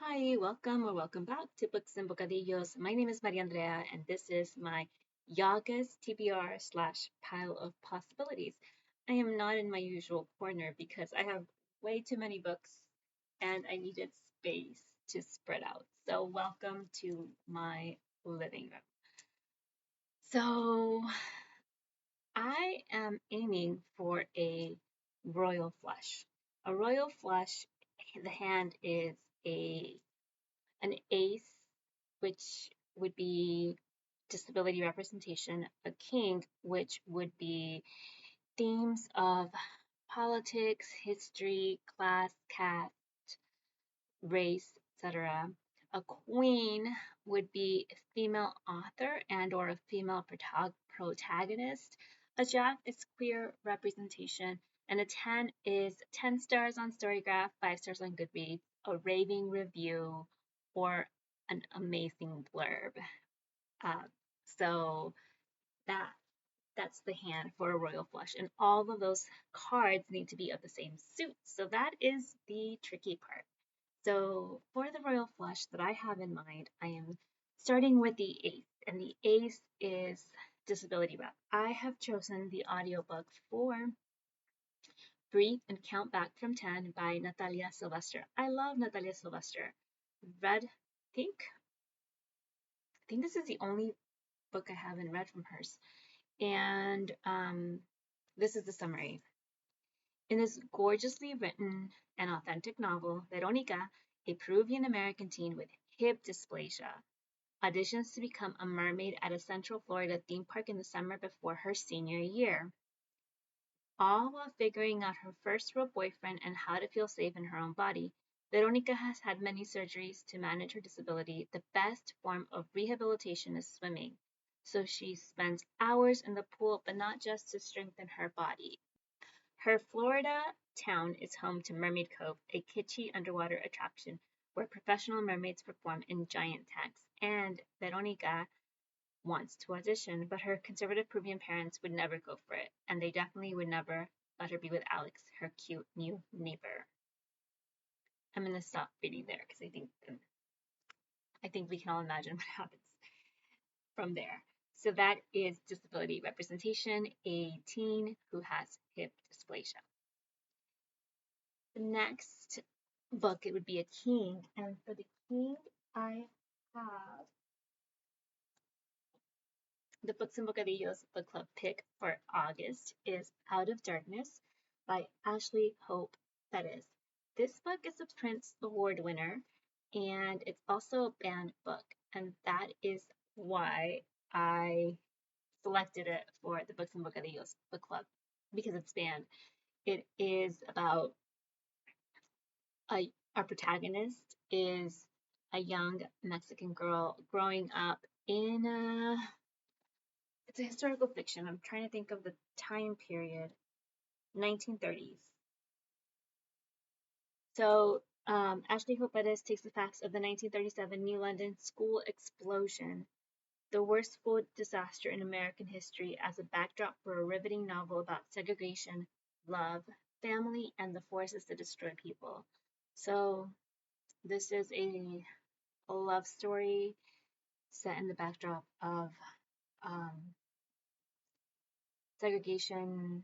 Hi, welcome or welcome back to Books and Bocadillos. My name is Maria Andrea, and this is my UGUST TBR slash pile of possibilities. I am not in my usual corner because I have way too many books and I needed space to spread out. So, welcome to my living room. So, I am aiming for a royal flush. A royal flush, the hand is an ace, which would be disability representation, a king, which would be themes of politics, history, class, caste, race, etc. A queen would be a female author and or a female protagonist. A jack is queer representation, and a 10 is 10 stars on Storygraph, 5 stars on Goodreads, a raving review, or an amazing blurb. Uh, so that that's the hand for a royal flush, and all of those cards need to be of the same suit. So that is the tricky part. So for the royal flush that I have in mind, I am starting with the ace, and the ace is disability rep. I have chosen the audiobook for Breathe and Count Back from 10 by Natalia Sylvester. I love Natalia Sylvester. Read, I think this is the only book I haven't read from hers. And this is the summary. In this gorgeously written and authentic novel, Veronica, a Peruvian American teen with hip dysplasia, auditions to become a mermaid at a Central Florida theme park in the summer before her senior year, all while figuring out her first real boyfriend and how to feel safe in her own body. Veronica has had many surgeries to manage her disability. The best form of rehabilitation is swimming, so she spends hours in the pool, but not just to strengthen her body. Her Florida town is home to Mermaid Cove, a kitschy underwater attraction where professional mermaids perform in giant tanks, and Veronica wants to audition, but her conservative Peruvian parents would never go for it, and they definitely would never let her be with Alex, her cute new neighbor. I'm gonna stop reading there because I think we can all imagine what happens from there. So that is disability representation, a teen who has hip dysplasia. The next book, it would be a king, and for the king, I have the Books and Bocadillos book club pick for August is Out of Darkness by Ashley Hope Perez. This book is a Prince Award winner, and it's also a banned book, and that is why I selected it for the Books and Bocadillos book club, because it's banned. It is about our protagonist is a young Mexican girl growing up in it's a historical fiction. I'm trying to think of the time period, 1930s. So Ashley Hope Perez takes the facts of the 1937 New London school explosion, the worst food disaster in American history, as a backdrop for a riveting novel about segregation, love, family, and the forces that destroy people. So this is a love story set in the backdrop of um, segregation,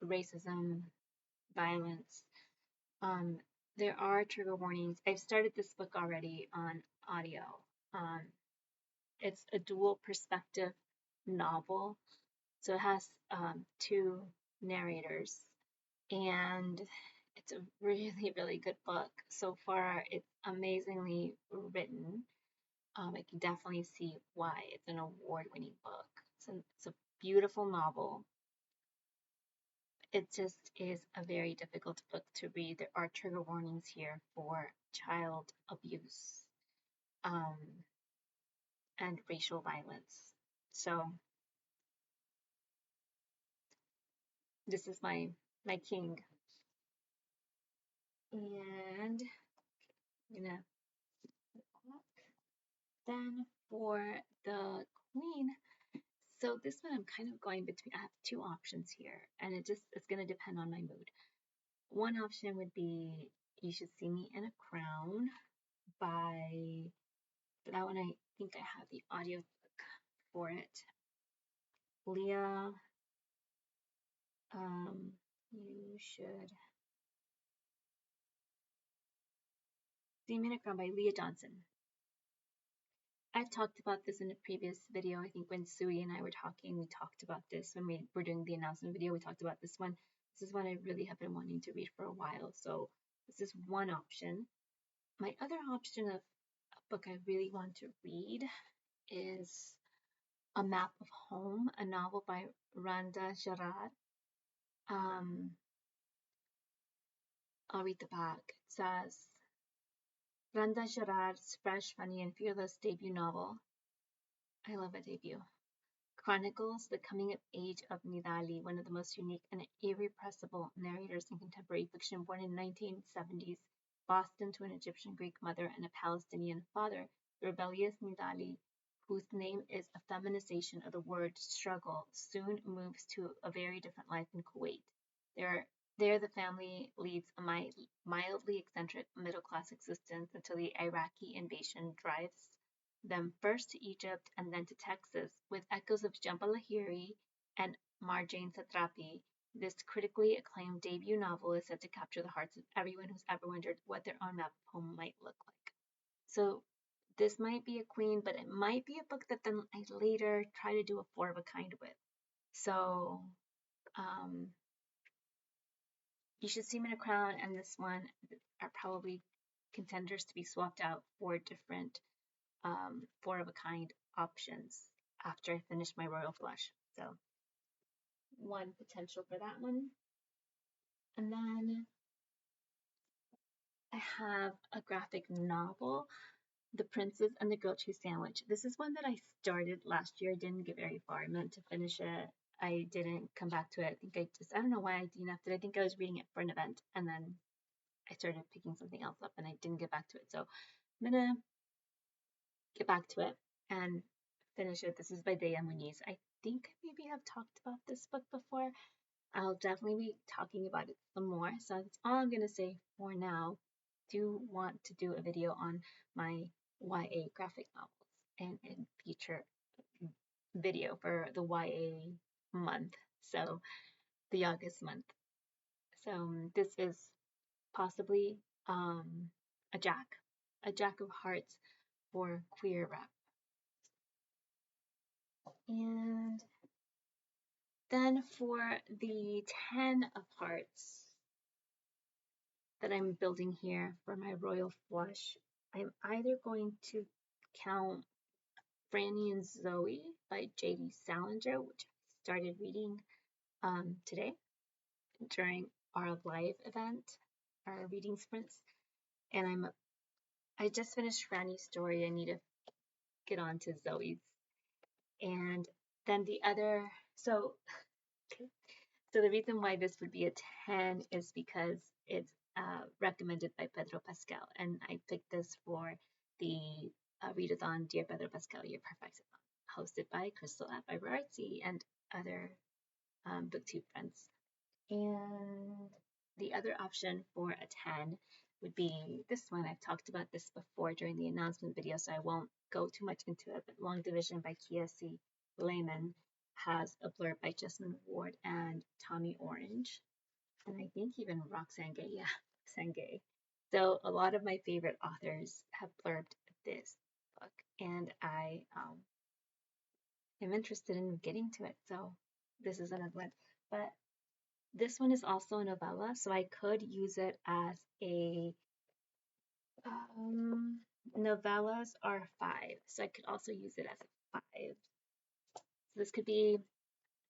racism, violence. Um, there are trigger warnings. I've started this book already on audio. Um, it's a dual perspective novel, so it has two narrators, and it's a really, really good book. So far, it's amazingly written. I can definitely see why it's an award-winning book. It's a beautiful novel. It just is a very difficult book to read. There are trigger warnings here for child abuse and racial violence. So this is my king, and I'm gonna then for the queen. So this one I'm kind of going between. I have two options here, and it's gonna depend on my mood. One option would be You Should See Me in a Crown for that one, I think I have the audio for it. Leah, you should see Minicron by Leah Johnson. I've talked about this in a previous video. I think when Zooey and I were talking, we talked about this when we were doing the announcement video. We talked about this one. This is one I really have been wanting to read for a while. So this is one option. My other option of a book I really want to read is A Map of Home, a novel by Randa, Jarrar. I'll read the back. It says, Randa Jarrar's fresh, funny, and fearless debut novel. I love a debut. Chronicles the coming-of-age of Natalia, one of the most unique and irrepressible narrators in contemporary fiction, born in the 1970s, Boston to an Egyptian Greek mother and a Palestinian father. The rebellious Natalia, whose name is a feminization of the word struggle, soon moves to a very different life in Kuwait. There, the family leads a mildly eccentric middle-class existence until the Iraqi invasion drives them first to Egypt and then to Texas. With echoes of Jambal Lahiri and Marjane Satrapi, this critically acclaimed debut novel is set to capture the hearts of everyone who's ever wondered what their own map of home might look like. So this might be a queen, but it might be a book that then I later try to do a four of a kind with. So you should see Me in a Crown and this one are probably contenders to be swapped out for different four of a kind options after I finish my Royal Flush. So one potential for that one. And then I have a graphic novel, The Princess and the Grilled Cheese Sandwich. This is one that I started last year, didn't get very far. I meant to finish it. I didn't come back to it. I don't know why I DNF'd it. I think I was reading it for an event and then I started picking something else up and I didn't get back to it. So I'm gonna get back to it and finish it. This is by Deya Muñiz. I think maybe I've talked about this book before. I'll definitely be talking about it some more. So that's all I'm going to say for now. Do want to do a video on my YA graphic novels and feature video for the YA month. So the August month. So this is possibly a jack of hearts for queer rep. And then for the 10 of hearts that I'm building here for my Royal Flush, I'm either going to count Franny and Zooey by J.D. Salinger, which I started reading today during our live event, our reading sprints. And I just finished Franny's story. I need to get on to Zooey's. And then the other, so the reason why this would be a 10 is because it's recommended by Pedro Pascal, and I picked this for the readathon Dear Pedro Pascal, Your Perfect, hosted by Crystal at Vibrartsy and other booktube friends. And the other option for a 10 would be this one. I've talked about this before during the announcement video, so I won't go too much into it, but Long Division by Kiese. Laymon has a blurb by Jessamine Ward and Tommy Orange, and I think even Roxane Gay. Yeah, Roxane Gay. So a lot of my favorite authors have blurbed this book, and I am interested in getting to it. So this is another one, but this one is also a novella, so I could use it as a novellas are 5, so I could also use it as a 5. So this could be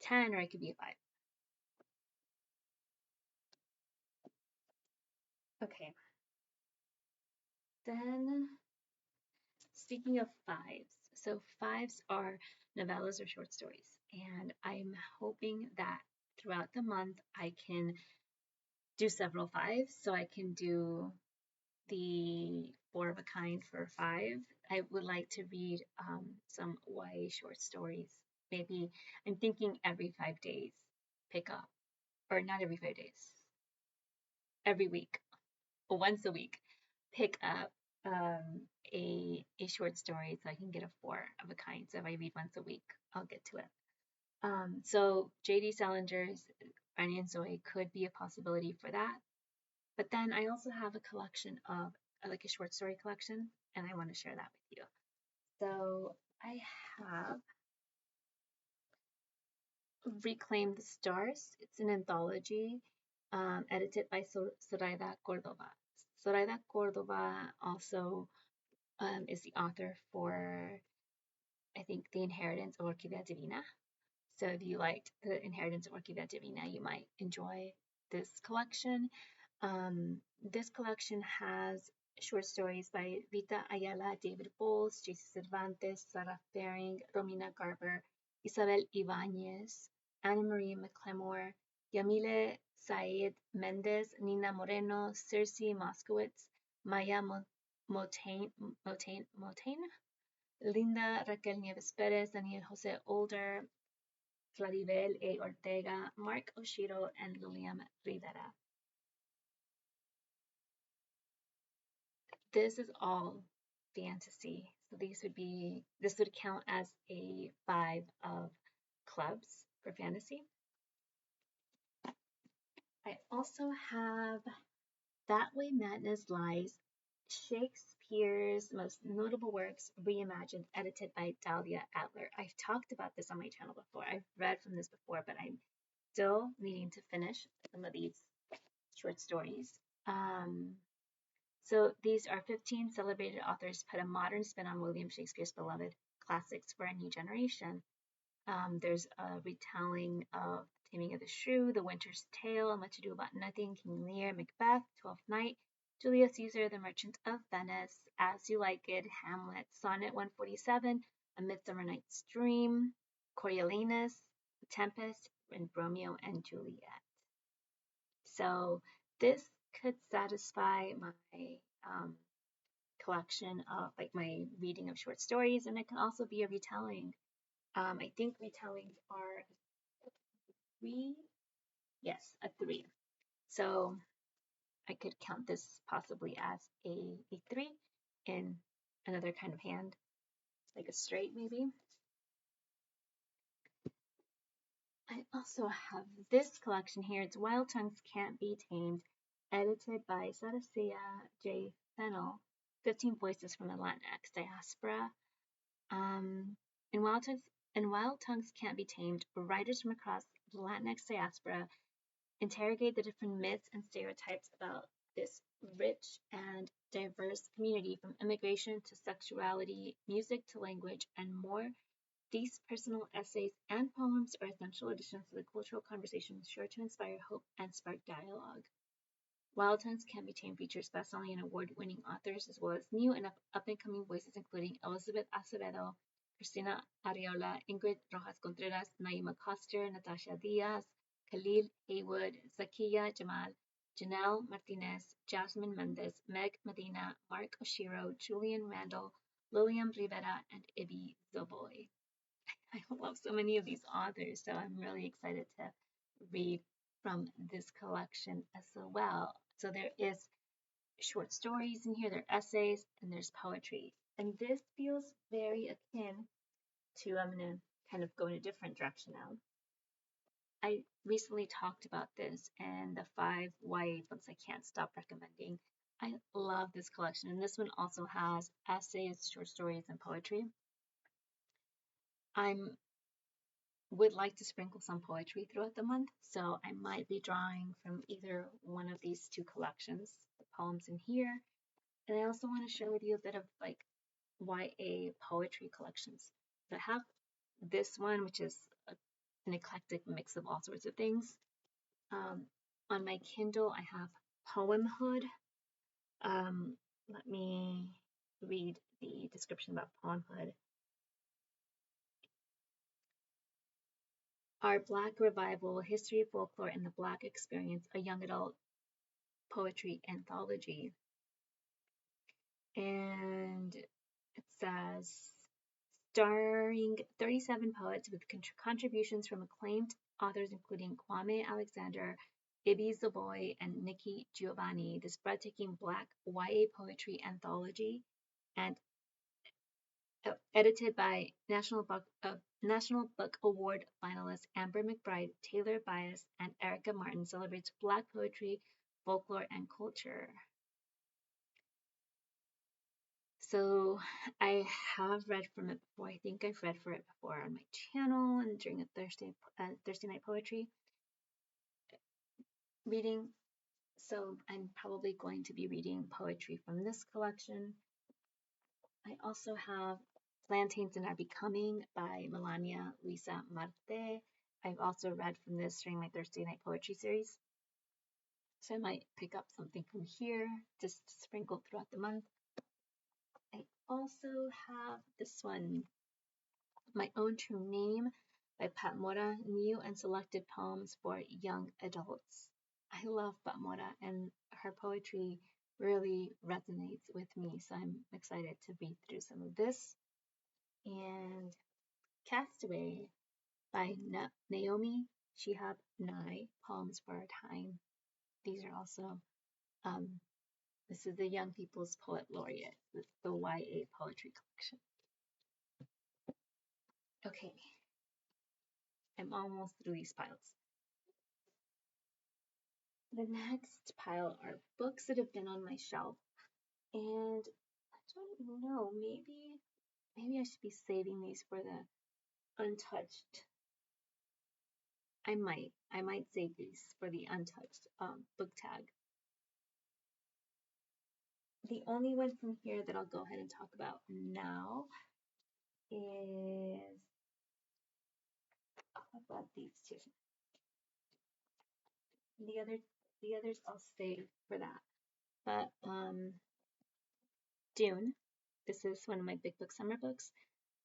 10 or it could be a 5. Okay. Then, speaking of 5s, so 5s are novellas or short stories, and I'm hoping that throughout the month I can do several 5s, so I can do the 4 of a kind for 5. I would like to read some YA short stories. Maybe I'm thinking every 5 days pick up, or not every 5 days, every week, or once a week, pick up a short story so I can get a 4 of a kind. So if I read once a week, I'll get to it. So J.D. Salinger's Franny and Zooey could be a possibility for that. But then I also have a collection of like a short story collection, and I want to share that with you. So I have Reclaim the Stars. It's an anthology edited by Zoraida Cordova. Zoraida Cordova also is the author for, I think, The Inheritance of Orquídea Divina. So if you liked The Inheritance of Orquídea Divina, you might enjoy this collection. This collection has short stories by Rita Ayala, David Bowles, J.C. Cervantes, Sarah Faring, Romina Garber, Isabel Ibáñez, Anna Marie McLemore, Yamile Said Mendez, Nina Moreno, Circe Moskowitz, Maya Motain, Linda Raquel Nieves Perez, Daniel Jose Older, Claribel A. Ortega, Mark Oshiro, and Lilian Rivera. This is all fantasy. So this would count as a 5 of clubs for fantasy. I also have That Way Madness Lies, Shakespeare's most notable works reimagined, edited by Dahlia Adler. I've talked about this on my channel before. I've read from this before, but I'm still needing to finish some of these short stories. So these are 15 celebrated authors put a modern spin on William Shakespeare's beloved classics for a new generation. There's a retelling of Taming of the Shrew, The Winter's Tale, Much Ado About Nothing, King Lear, Macbeth, Twelfth Night, Julius Caesar, The Merchant of Venice, As You Like It, Hamlet, Sonnet 147, A Midsummer Night's Dream, Coriolanus, Tempest, and Romeo and Juliet. So this could satisfy my collection of like my reading of short stories, and it can also be a retelling. I think retellings are 3. Yes, a 3. So I could count this possibly as a 3 in another kind of hand, like a straight maybe. I also have this collection here. It's Wild Tongues Can't Be Tamed, edited by Sarasia J. Fennell, 15 Voices from the Latinx Diaspora. In Wild Tongues Can't Be Tamed, writers from across the Latinx diaspora interrogate the different myths and stereotypes about this rich and diverse community, from immigration to sexuality, music to language, and more. These personal essays and poems are essential additions to the cultural conversation, sure to inspire hope and spark dialogue. Wild Tongues Can't Be Tamed features best-selling and award-winning authors, as well as new and up-and-coming voices, including Elizabeth Acevedo, Cristina Arreola, Ingrid Rojas Contreras, Naima Coster, Natasha Diaz, Khalil Haywood, Zakiya Jamal, Janelle Martinez, Jasmine Mendez, Meg Medina, Mark Oshiro, Julian Randall, Lilian Rivera, and Ibi Zoboy. I love so many of these authors, so I'm really excited to read from this collection as well. So there is short stories in here, there are essays, and there's poetry. And this feels very akin to, I'm going to kind of go in a different direction now. I recently talked about this in the 5 YA books I can't stop recommending. I love this collection, and this one also has essays, short stories, and poetry. I would like to sprinkle some poetry throughout the month, so I might be drawing from either one of these 2 collections, the poems in here. And I also want to share with you a bit of like YA poetry collections. So I have this one, which is an eclectic mix of all sorts of things. On my Kindle, I have Poemhood. Let me read the description about Poemhood. Our Black Revival, History, Folklore, and the Black Experience, a young adult poetry anthology. And it says, starring 37 poets with contributions from acclaimed authors including Kwame Alexander, Ibby Zaboy and Nikki Giovanni, this breathtaking Black YA poetry anthology, and edited by National Book Award finalists Amber McBride, Taylor Bias, and Erica Martin, celebrates Black poetry, folklore, and culture. So I have read from it before. I think I've read for it before on my channel and during a Thursday night poetry reading. So I'm probably going to be reading poetry from this collection. I also have Plantains and Are Becoming by Melania, Luisa, Marte. I've also read from this during my Thursday night poetry series. So I might pick up something from here, just sprinkled throughout the month. I also have this one, My Own True Name by Pat Mora, new and selected poems for young adults. I love Pat Mora, and her poetry really resonates with me, so I'm excited to read through some of this. And Castaway by Naomi, Shihab, Poems for a Time. These are also, this is the Young People's Poet Laureate, the YA poetry collection. Okay, I'm almost through these piles. The next pile are books that have been on my shelf, and I don't know, maybe I should be saving these for the untouched. I might save these for the untouched book tag. The only one from here that I'll go ahead and talk about now is about these two. The others I'll save for that. But Dune, this is one of my big book summer books.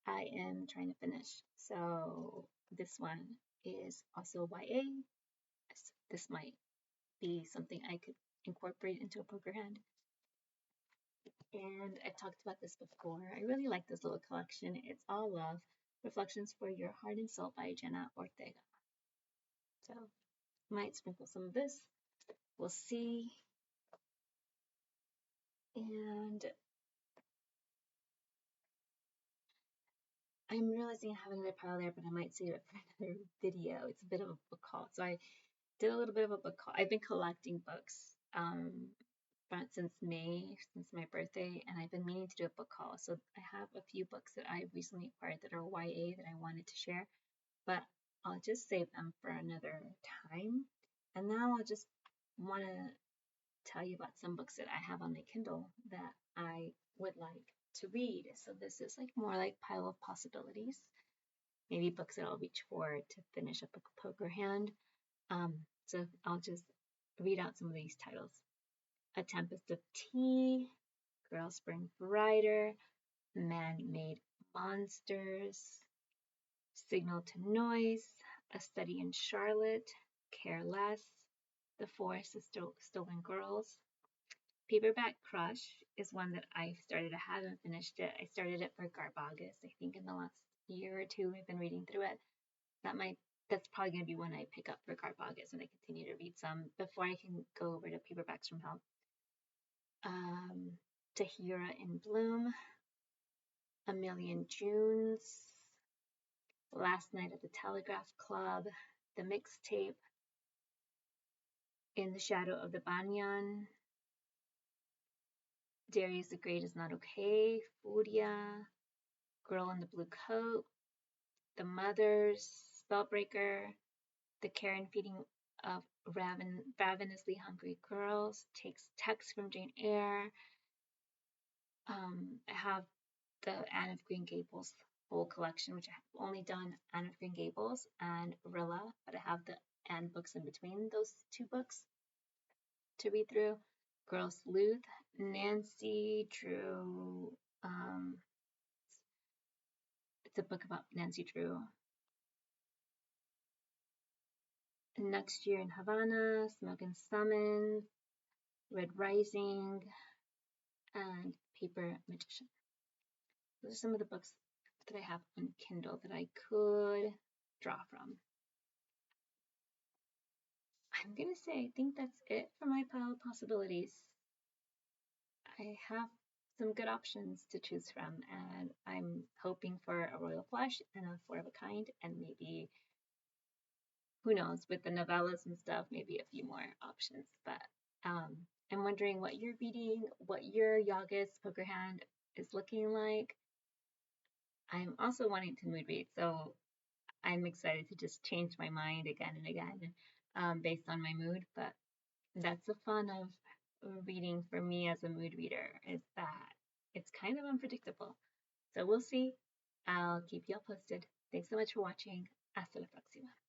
I am trying to finish. So this one is also YA. This might be something I could incorporate into a poker hand. And I've talked about this before. I really like this little collection. It's all love. Reflections for Your Heart and Soul by Jenna Ortega. So might sprinkle some of this. We'll see. And I'm realizing I have another pile there, but I might save it for another video. It's a bit of a book haul. So I did a little bit of a book haul. I've been collecting books since May, since my birthday, and I've been meaning to do a book haul. So I have a few books that I recently acquired that are YA that I wanted to share, but I'll just save them for another time. And now I just want to tell you about some books that I have on my Kindle that I would like to read. So this is like more like pile of possibilities. Maybe books that I'll reach for to finish up a poker hand. So I'll just read out some of these titles. A Tempest of Tea, Girl Spring Brighter, Man-Made Monsters, Signal to Noise, A Study in Charlotte, Care Less, The Forest of Stolen Girls. Paperback Crush is one that I started. I haven't finished it. I started it for Garbagas. I think in the last year or two I've been reading through it. That's probably going to be one I pick up for Garbagas when I continue to read some before I can go over to Paperbacks from Hell. Tahira in Bloom, A Million Junes, Last Night at the Telegraph Club, The Mixtape, In the Shadow of the Banyan, Darius the Great is Not Okay, Furia, Girl in the Blue Coat, The Mothers, Spellbreaker, The Care and Feeding of Ravenously Hungry Girls, Takes Text from Jane Eyre. I have the Anne of Green Gables whole collection, which I have only done Anne of Green Gables and Rilla, but I have the Anne books in between those two books to read through. Girl Sleuth, Nancy Drew. It's a book about Nancy Drew. Next Year in Havana, Smoke and Summons, Red Rising, and Paper Magician. Those are some of the books that I have on Kindle that I could draw from. I I'm gonna say I think that's it for my pile of possibilities. I have some good options to choose from, and I'm hoping for a royal flush and a four of a kind, and maybe, who knows, with the novellas and stuff, maybe a few more options. But I'm wondering what you're reading, what your UGUST poker hand is looking like. I'm also wanting to mood read, so I'm excited to just change my mind again and again based on my mood. But that's the fun of reading for me as a mood reader, is that it's kind of unpredictable. So we'll see. I'll keep you all posted. Thanks so much for watching. Hasta la próxima.